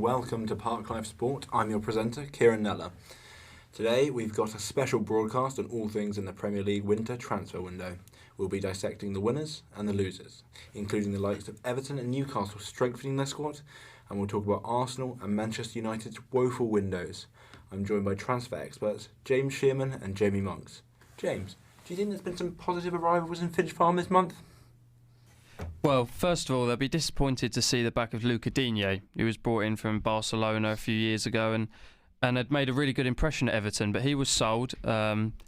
welcome to Park Life Sport. I'm your presenter, Kieran Neller. Today we've got a special broadcast on all things in the Premier League winter transfer window. We'll be dissecting the winners and the losers, including the likes of Everton and Newcastle strengthening their squad, and we'll talk about Arsenal and Manchester United's woeful windows. I'm joined by transfer experts James Shearman and Jamie Monks. James, do you think there's been some positive arrivals in Finch Farm this month? Well, first of all, they'll be disappointed to see the back of Luca Digne, who was brought in from Barcelona a few years ago and had made a really good impression at Everton, but he was sold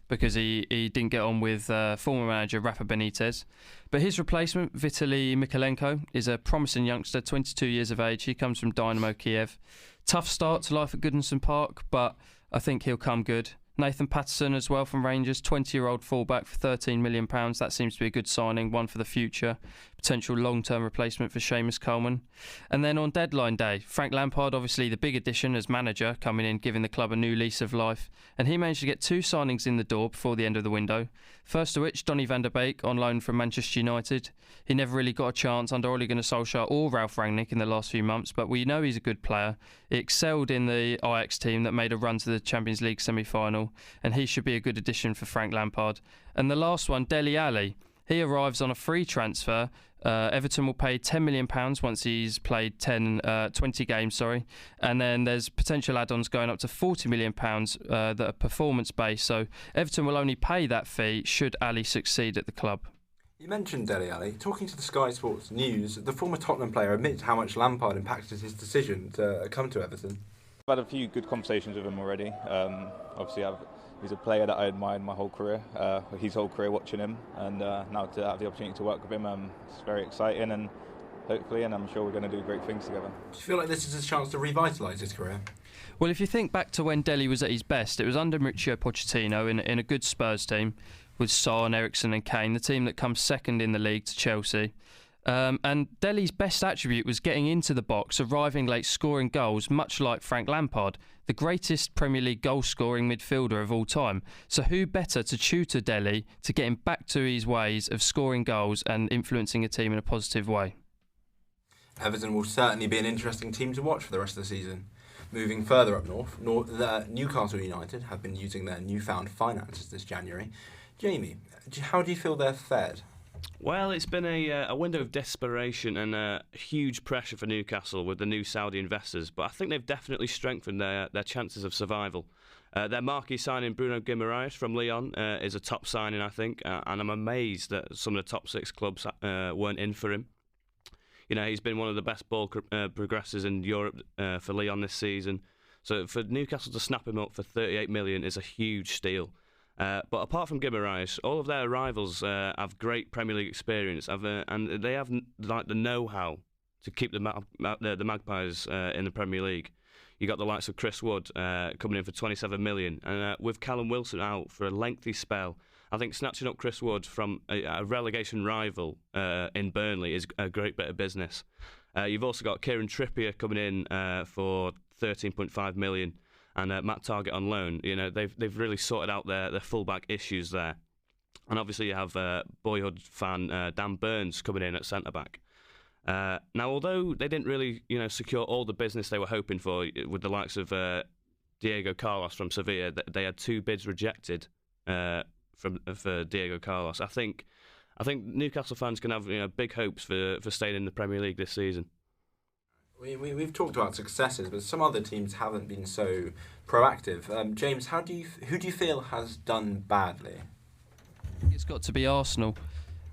because he didn't get on with former manager Rafa Benitez. But his replacement, Vitaly Mykolenko, is a promising youngster, 22 years of age. He comes from Dynamo Kiev. Tough start to life at Goodison Park, but I think he'll come good. Nathan Patterson as well from Rangers, 20-year-old fullback for £13 million. That seems to be a good signing, one for the future. Potential long-term replacement for Seamus Coleman. And then on deadline day, Frank Lampard, obviously the big addition as manager, coming in, giving the club a new lease of life. And he managed to get two signings in the door before the end of the window. First of which, Donny van der Beek on loan from Manchester United. He never really got a chance under Ole Gunnar Solskjaer or Ralf Rangnick in the last few months, but we know he's a good player. He excelled in the Ajax team that made a run to the Champions League semi-final, and he should be a good addition for Frank Lampard. And the last one, Dele Alli. He arrives on a free transfer. Everton will pay £10 million once he's played 20 games, and then there's potential add-ons going up to £40 million that are performance-based. So Everton will only pay that fee should Ali succeed at the club. You mentioned Dele Alli. Talking to the Sky Sports News, the former Tottenham player admits how much Lampard impacted his decision to come to Everton. I've had a few good conversations with him already. Obviously, he's a player that I admired my whole career, his whole career watching him, and now to have the opportunity to work with him, it's very exciting, and hopefully, and I'm sure we're going to do great things together. Do you feel like this is a chance to revitalise his career? Well, if you think back to when Dele was at his best, it was under Mauricio Pochettino in a good Spurs team with Son, Eriksen and Kane, the team that comes second in the league to Chelsea. And Dele's best attribute was getting into the box, arriving late, scoring goals, much like Frank Lampard, the greatest Premier League goal-scoring midfielder of all time. So who better to tutor Dele to get him back to his ways of scoring goals and influencing a team in a positive way? Everton will certainly be an interesting team to watch for the rest of the season. Moving further up north, Newcastle United have been using their newfound finances this January. Jamie, how do you feel they're fared? Well, it's been a window of desperation and huge pressure for Newcastle with the new Saudi investors, but I think they've definitely strengthened their chances of survival. Their marquee signing, Bruno Guimaraes from Lyon, is a top signing, I think, and I'm amazed that some of the top six clubs weren't in for him. You know, he's been one of the best ball progressors in Europe for Lyon this season, so for Newcastle to snap him up for £38 million is a huge steal. But apart from Guimaraes, all of their rivals have great Premier League experience, and they have like the know-how to keep the Magpies in the Premier League. You got the likes of Chris Wood coming in for £27 million, and with Callum Wilson out for a lengthy spell, I think snatching up Chris Wood from a relegation rival in Burnley is a great bit of business. You've also got Kieran Trippier coming in for £13.5 million. And Matt Targett on loan. You know, they've really sorted out their fullback issues there. And obviously you have boyhood fan Dan Burns coming in at centre-back. Now, although they didn't really, secure all the business they were hoping for with the likes of Diego Carlos from Sevilla, they had two bids rejected for Diego Carlos. I think Newcastle fans can have big hopes for staying in the Premier League this season. We've talked about successes, but some other teams haven't been so proactive. James, who do you feel has done badly? It's got to be Arsenal.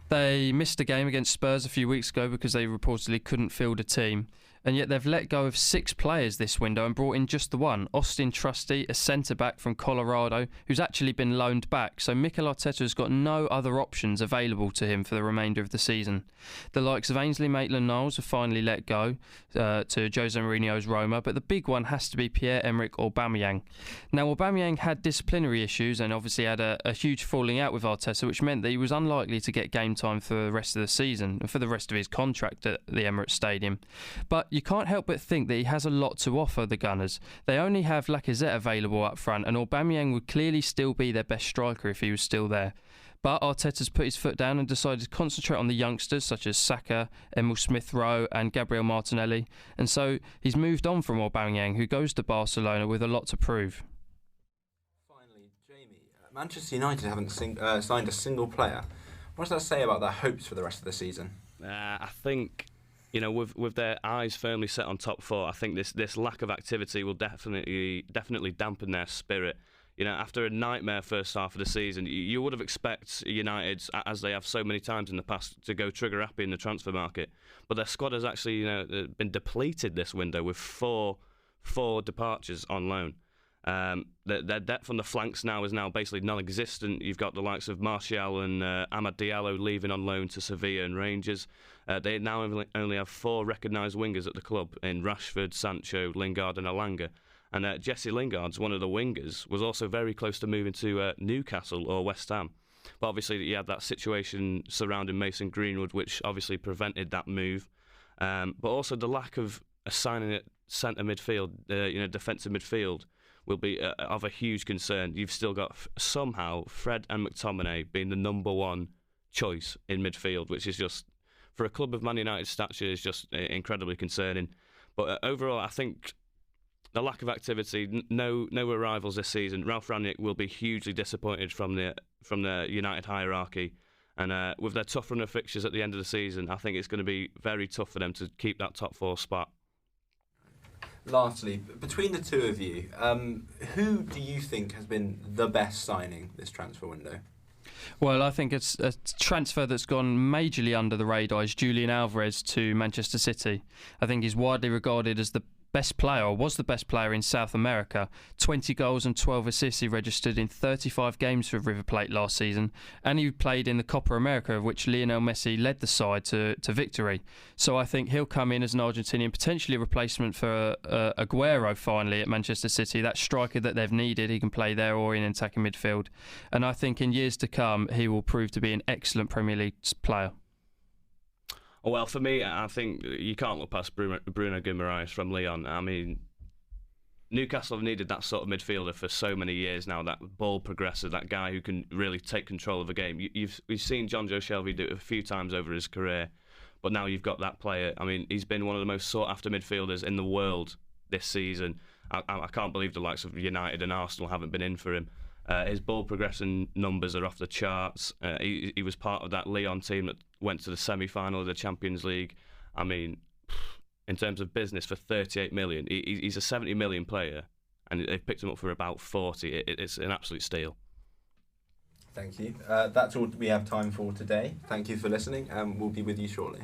They missed a game against Spurs a few weeks ago because they reportedly couldn't field a team. And yet they've let go of 6 players this window and brought in just the one, Austin Trusty, a centre-back from Colorado, who's actually been loaned back. So Mikel Arteta has got no other options available to him for the remainder of the season. The likes of Ainsley Maitland-Niles have finally let go to Jose Mourinho's Roma, but the big one has to be Pierre-Emerick Aubameyang. Now, Aubameyang had disciplinary issues and obviously had a huge falling out with Arteta, which meant that he was unlikely to get game time for the rest of the season and for the rest of his contract at the Emirates Stadium. But you can't help but think that he has a lot to offer the Gunners. They only have Lacazette available up front, and Aubameyang would clearly still be their best striker if he was still there. But Arteta's put his foot down and decided to concentrate on the youngsters such as Saka, Emil Smith-Rowe and Gabriel Martinelli. And so he's moved on from Aubameyang, who goes to Barcelona with a lot to prove. Finally, Jamie, Manchester United haven't signed a single player. What does that say about their hopes for the rest of the season? I think, with their eyes firmly set on top four, I think this lack of activity will definitely dampen their spirit. After a nightmare first half of the season, you would have expected United, as they have so many times in the past, to go trigger happy in the transfer market. But their squad has actually, been depleted this window with four departures on loan. Their depth on the flanks is now basically non-existent. You've got the likes of Martial and Amad Diallo leaving on loan to Sevilla and Rangers. They now only have 4 recognised wingers at the club in Rashford, Sancho, Lingard and Elanga. And Jesse Lingard's one of the wingers was also very close to moving to Newcastle or West Ham. But obviously you had that situation surrounding Mason Greenwood, which obviously prevented that move. But also the lack of assigning at centre midfield, defensive midfield, will be of a huge concern. You've still got somehow Fred and McTominay being the number one choice in midfield, which is just, for a club of Man United's stature, is just incredibly concerning. But overall, I think the lack of activity, no arrivals this season. Ralph Rangnick will be hugely disappointed from the United hierarchy, and with their tough run of fixtures at the end of the season, I think it's going to be very tough for them to keep that top 4 spot. Lastly, between the two of you, who do you think has been the best signing this transfer window? Well, I think it's a transfer that's gone majorly under the radar is Julian Alvarez to Manchester City. I think he's widely regarded as the best player, or was the best player in South America. 20 goals and 12 assists he registered in 35 games for River Plate last season, and he played in the Copa America, of which Lionel Messi led the side to victory. So I think he'll come in as an Argentinian, potentially a replacement for Aguero finally at Manchester City, that striker that they've needed. He can play there or in attacking midfield, and I think in years to come he will prove to be an excellent Premier League player. Well, for me, I think you can't look past Bruno Guimaraes from Lyon. I mean, Newcastle have needed that sort of midfielder for so many years now, that ball progressor, that guy who can really take control of the game. We've seen John Joe Shelby do it a few times over his career, but now you've got that player. I mean, he's been one of the most sought-after midfielders in the world this season. I can't believe the likes of United and Arsenal haven't been in for him. His ball progression numbers are off the charts. He was part of that Lyon team that went to the semi-final of the Champions League. I mean, in terms of business, for 38 million, he's a 70 million player, and they've picked him up for about 40. It's an absolute steal. Thank you. That's all we have time for today. Thank you for listening, and we'll be with you shortly.